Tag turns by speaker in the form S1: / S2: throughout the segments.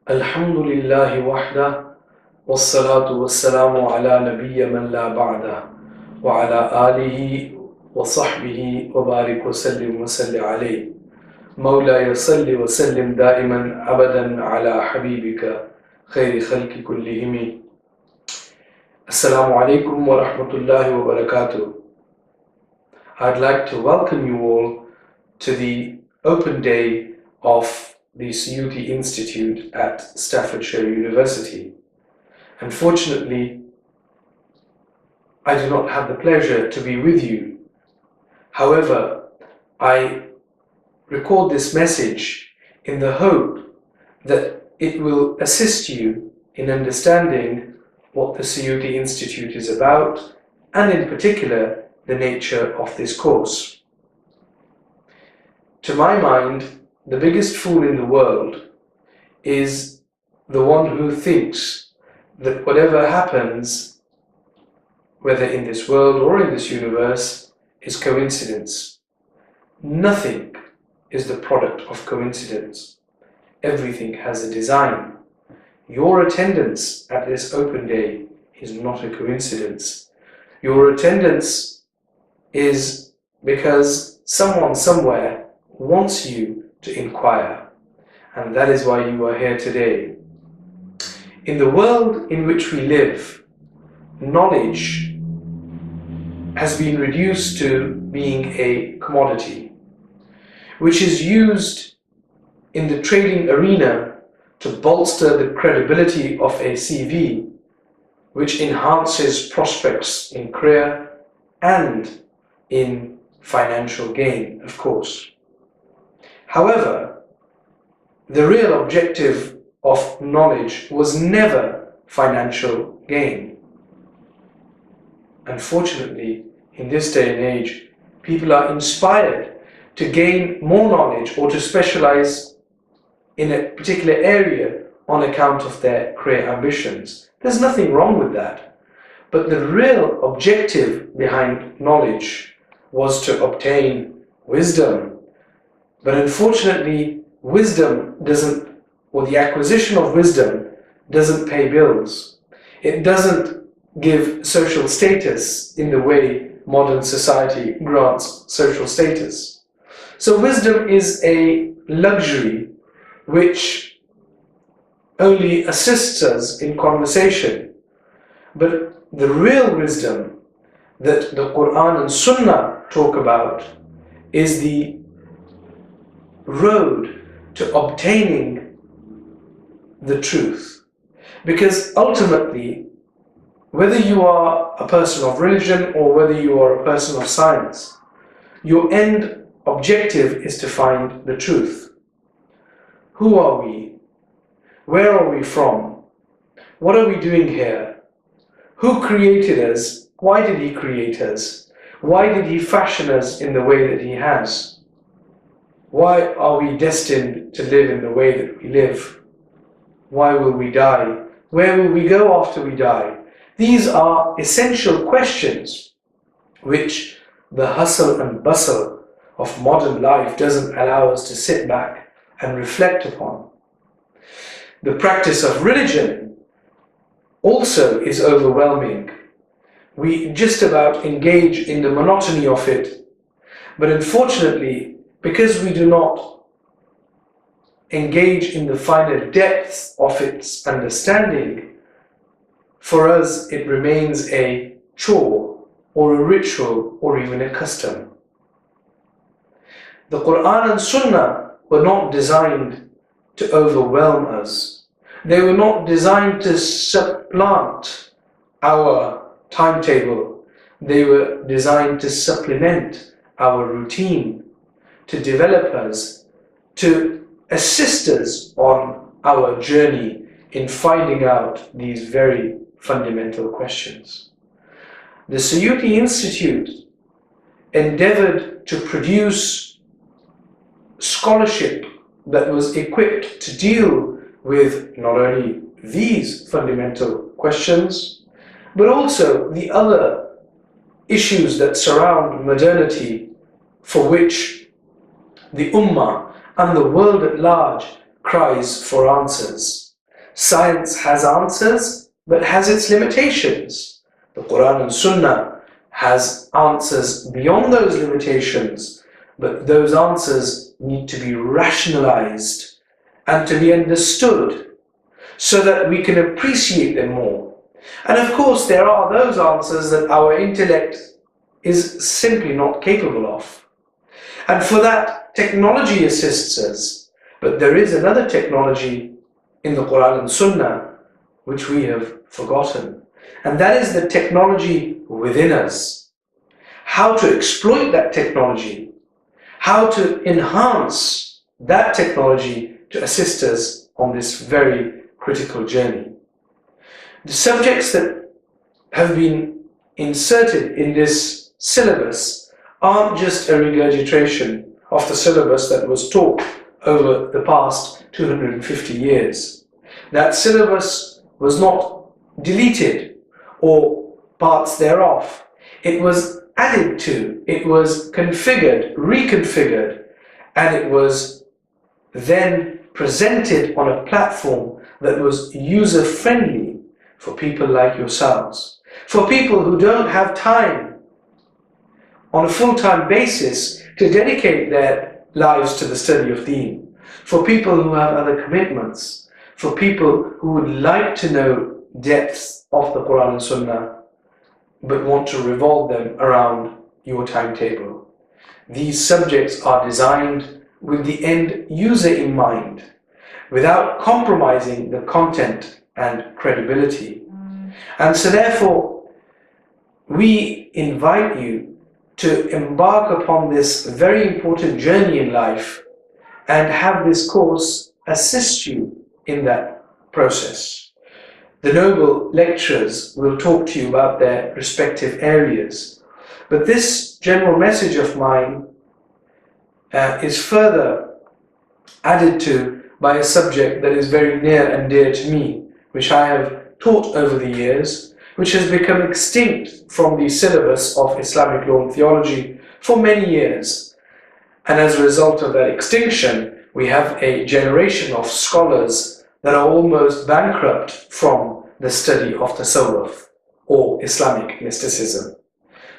S1: الحمد لله وحده والصلاة والسلام على نبي من لا بعده وعلى آله وصحبه وبارك وسلم عليه مولاي صل وسلم دائما أبدا على حبيبك خير خلق كلهم. Assalamu alaikum wa rahmatullahi wa barakatuh. I'd like to welcome you all to the open day of the Siddiqi Institute at Staffordshire University. Unfortunately, I do not have the pleasure to be with you. However, I record this message in the hope that it will assist you in understanding what the Siddiqi Institute is about, and in particular, the nature of this course. To my mind, the biggest fool in the world is the one who thinks that whatever happens, whether in this world or in this universe, is coincidence. Nothing is the product of coincidence. Everything has a design. Your attendance at this open day is not a coincidence. Your attendance is because someone somewhere wants you to inquire, and that is why you are here today. In the world in which we live, knowledge has been reduced to being a commodity, which is used in the trading arena to bolster the credibility of a CV, which enhances prospects in career and in financial gain, of course. However, the real objective of knowledge was never financial gain. Unfortunately, in this day and age, people are inspired to gain more knowledge or to specialize in a particular area on account of their career ambitions. There's nothing wrong with that. But the real objective behind knowledge was to obtain wisdom. But unfortunately, wisdom doesn't, or the acquisition of wisdom doesn't pay bills. It doesn't give social status in the way modern society grants social status. So wisdom is a luxury which only assists us in conversation. But the real wisdom that the Quran and Sunnah talk about is the road to obtaining the truth. Because ultimately, whether you are a person of religion or whether you are a person of science, your end objective is to find the truth. Who are we? Where are we from? What are we doing here? Who created us? Why did He create us? Why did He fashion us in the way that He has? Why are we destined to live in the way that we live? Why will we die? Where will we go after we die? These are essential questions which the hustle and bustle of modern life doesn't allow us to sit back and reflect upon. The practice of religion also is overwhelming. We just about engage in the monotony of it, but unfortunately, because we do not engage in the finer depths of its understanding, for us it remains a chore or a ritual or even a custom. The Quran and Sunnah were not designed to overwhelm us. They were not designed to supplant our timetable. They were designed to supplement our routine, to develop us, to assist us on our journey in finding out these very fundamental questions. The Siddiqi Institute endeavored to produce scholarship that was equipped to deal with not only these fundamental questions, but also the other issues that surround modernity, for which the Ummah and the world at large cries for answers. Science has answers, but has its limitations. The Quran and Sunnah has answers beyond those limitations, but those answers need to be rationalized and to be understood so that we can appreciate them more. And of course, there are those answers that our intellect is simply not capable of. And for that, technology assists us. But there is another technology in the Quran and Sunnah which we have forgotten. And that is the technology within us. How to exploit that technology, how to enhance that technology to assist us on this very critical journey. The subjects that have been inserted in this syllabus aren't just a regurgitation of the syllabus that was taught over the past 250 years. That syllabus was not deleted or parts thereof. It was added to, it was configured, reconfigured, and it was then presented on a platform that was user-friendly for people like yourselves, for people who don't have time on a full-time basis to dedicate their lives to the study of Deen, for people who have other commitments, for people who would like to know depths of the Quran and Sunnah but want to revolve them around your timetable. These subjects are designed with the end user in mind, without compromising the content and credibility. And so therefore, we invite you to embark upon this very important journey in life and have this course assist you in that process. The noble lecturers will talk to you about their respective areas, but this general message of mine is further added to by a subject that is very near and dear to me, which I have taught over the years, which has become extinct from the syllabus of Islamic law and theology for many years. And as a result of that extinction, we have a generation of scholars that are almost bankrupt from the study of Tasawwuf or Islamic mysticism.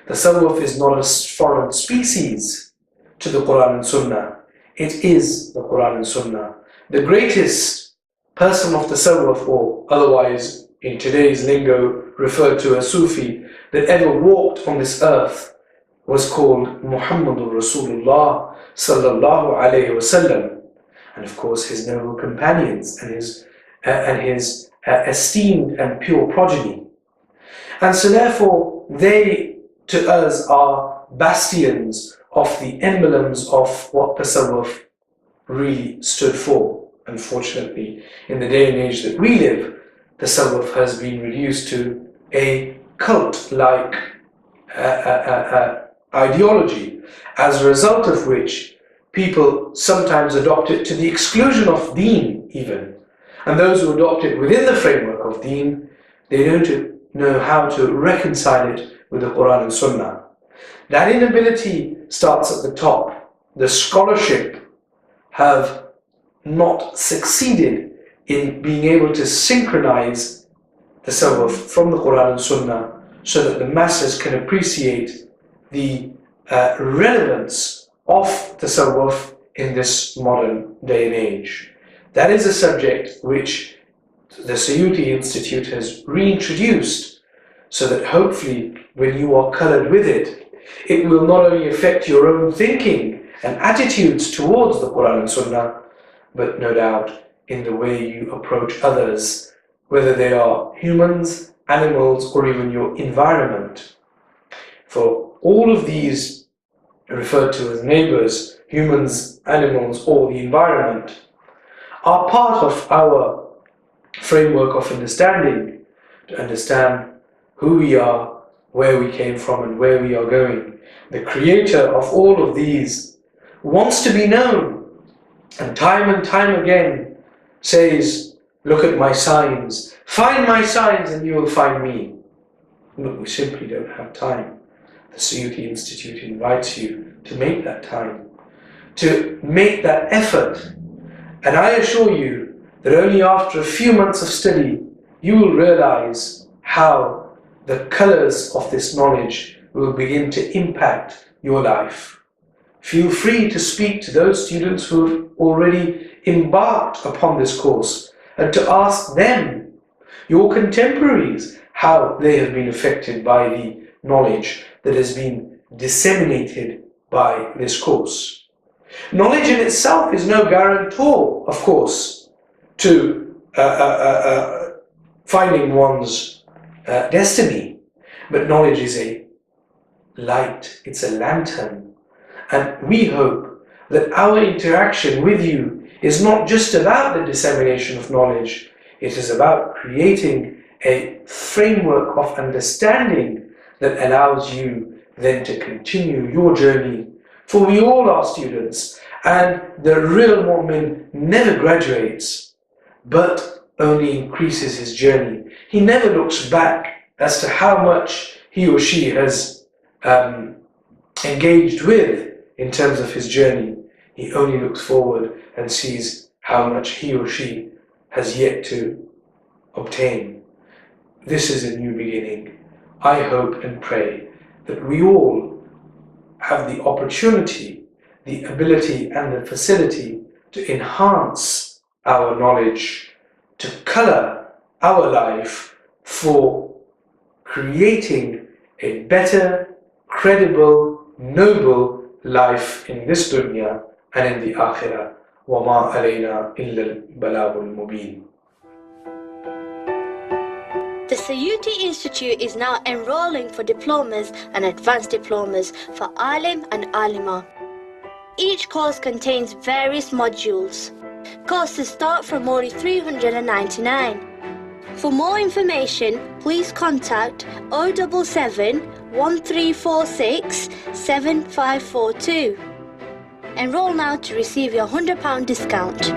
S1: Tasawwuf is not a foreign species to the Quran and Sunnah. It is the Quran and Sunnah. The greatest person of Tasawwuf, or otherwise in today's lingo referred to as Sufi, that ever walked on this earth was called Muhammadur Rasulullah sallallahu alayhi wasallam, and of course his noble companions and his esteemed and pure progeny. And so therefore they to us are bastions of the emblems of what Tasawwuf really stood for. Unfortunately, in the day and age that we live, Tasawwuf has been reduced to a cult-like ideology, as a result of which people sometimes adopt it to the exclusion of Deen even. And those who adopt it within the framework of Deen, they don't know how to reconcile it with the Quran and Sunnah. That inability starts at the top. The scholarship have not succeeded in being able to synchronize the Tasawwuf from the Quran and Sunnah so that the masses can appreciate the relevance of Tasawwuf in this modern day and age. That is a subject which the Siddiqi Institute has reintroduced so that hopefully when you are colored with it, it will not only affect your own thinking and attitudes towards the Quran and Sunnah, but no doubt in the way you approach others, whether they are humans, animals, or even your environment. For all of these referred to as neighbors, humans, animals, or the environment, are part of our framework of understanding, to understand who we are, where we came from, and where we are going. The creator of all of these wants to be known, and time again says, look at my signs, find my signs and you will find me. But we simply don't have time. The Siddiqi Institute invites you to make that time, to make that effort. And I assure you that only after a few months of study you will realize how the colors of this knowledge will begin to impact your life. Feel free to speak to those students who have already embarked upon this course and to ask them, your contemporaries, how they have been affected by the knowledge that has been disseminated by this course. Knowledge in itself is no guarantor, of course, to finding one's destiny, but knowledge is a light, it's a lantern, and we hope that our interaction with you is not just about the dissemination of knowledge, it is about creating a framework of understanding that allows you then to continue your journey. For we all are students, and the real mu'min never graduates, but only increases his journey. He never looks back as to how much he or she has engaged with in terms of his journey. He only looks forward and sees how much he or she has yet to obtain. This is a new beginning. I hope and pray that we all have the opportunity, the ability and the facility to enhance our knowledge, to color our life for creating a better, credible, noble life in this dunya and in the akhirah. وَمَا عَلَيْنَا إِلَّا الْبَلَاغُ الْمُبِينُ.
S2: The Siddiqi Institute is now enrolling for diplomas and advanced diplomas for Alim and Alima. Each course contains various modules. Courses start from only $399. For more information, please contact 077 1346 7542. Enroll now to receive your £100 discount.